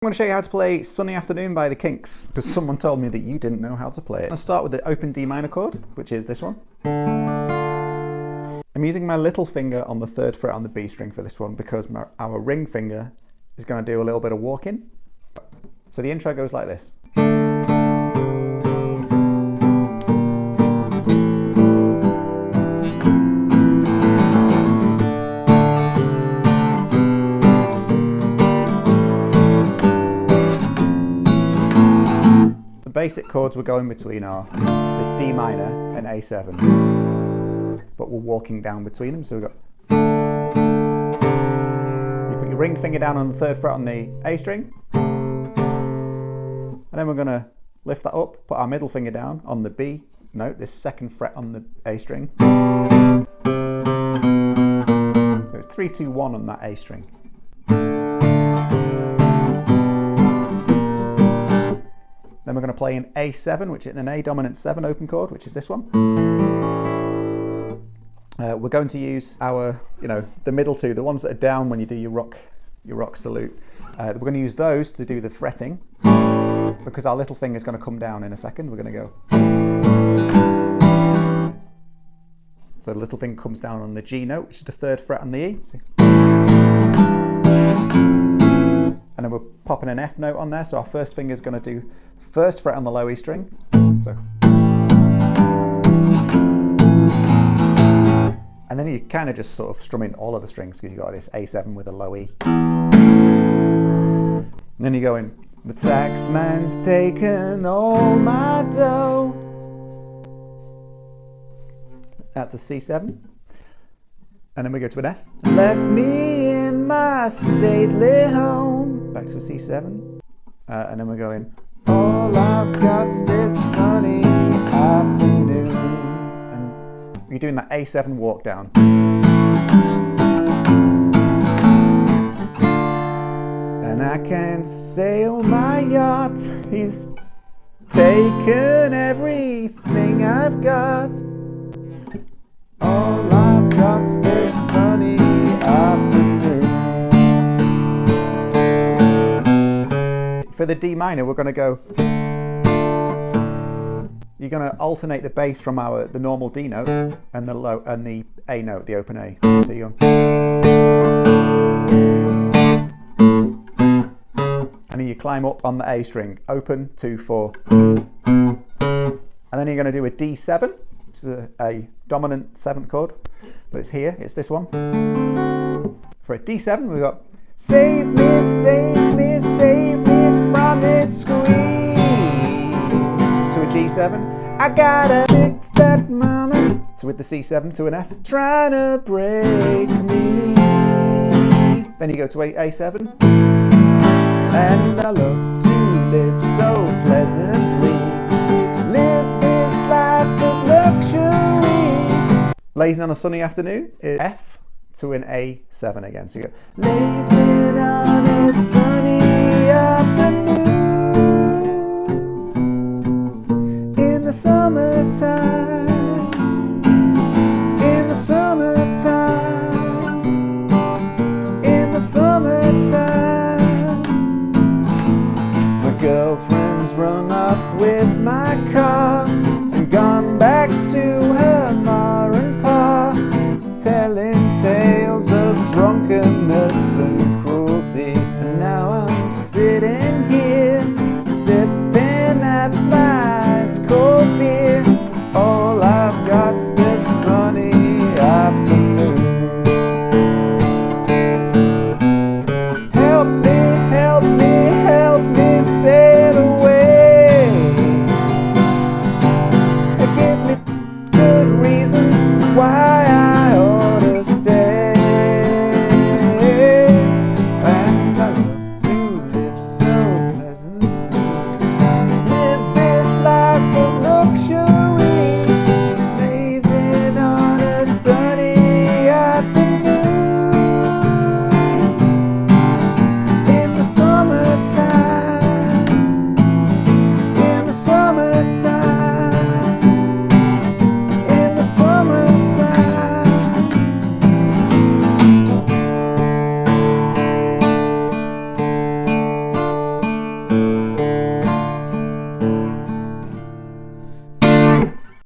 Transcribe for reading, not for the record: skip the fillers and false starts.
I'm going to show you how to play Sunny Afternoon by the Kinks, because someone told me that you didn't know how to play it. I'll start with the open D minor chord, which is this one. I'm using my little finger on the 3rd fret on the B string for this one, because our ring finger is going to do a little bit of walking. So the intro goes like this. The basic chords we're going between are this D minor and A7, but we're walking down between them. So we've got, you put your ring finger down on the 3rd fret on the A string, and then we're going to lift that up, put our middle finger down on the B note, this 2nd fret on the A string. So it's 3, 2, 1 on that A string. Then we're going to play an A7, which is an A dominant 7 open chord, which is this one. We're going to use our, the middle two, the ones that are down when you do your rock salute. We're going to use those to do the fretting, because our little finger is going to come down in a second. We're going to go. So the little finger comes down on the G note, which is the 3rd fret on the E. See? And then we're popping an F note on there, so our first finger is going to do 1st fret on the low E string. So, and then you kind of just sort of strum in all of the strings, because you've got this A7 with a low E. And then you go in, the tax man's taken all my dough. That's a C7. And then we go to an F. Left me in my stately home. Back to a C7. And then we're going, all I've got's this sunny afternoon. And you're doing that A7 walk down. And I can't sail my yacht. He's taken everything I've got. All I've got's this sunny afternoon. For the D minor, we're going to go, you're going to alternate the bass from the normal D note and the low and the A note, the open A. So you're going, and then you climb up on the A string, open, 2, 4, and then you're going to do a D7, which is a dominant 7th chord, but it's here, it's this one. For a D7, we've got, save me, save me, save me from this squeeze. To a G7, I got a big fat mama. So with the C7 to an F, trying to break me. Then you go to A7, and I love to live so pleasantly. Live this life of luxury. Lazing on a sunny afternoon is F to an A7 again. So you go, lazing on a sunny afternoon in the summertime, in the summertime, in the summertime. My girlfriend's run off with my car.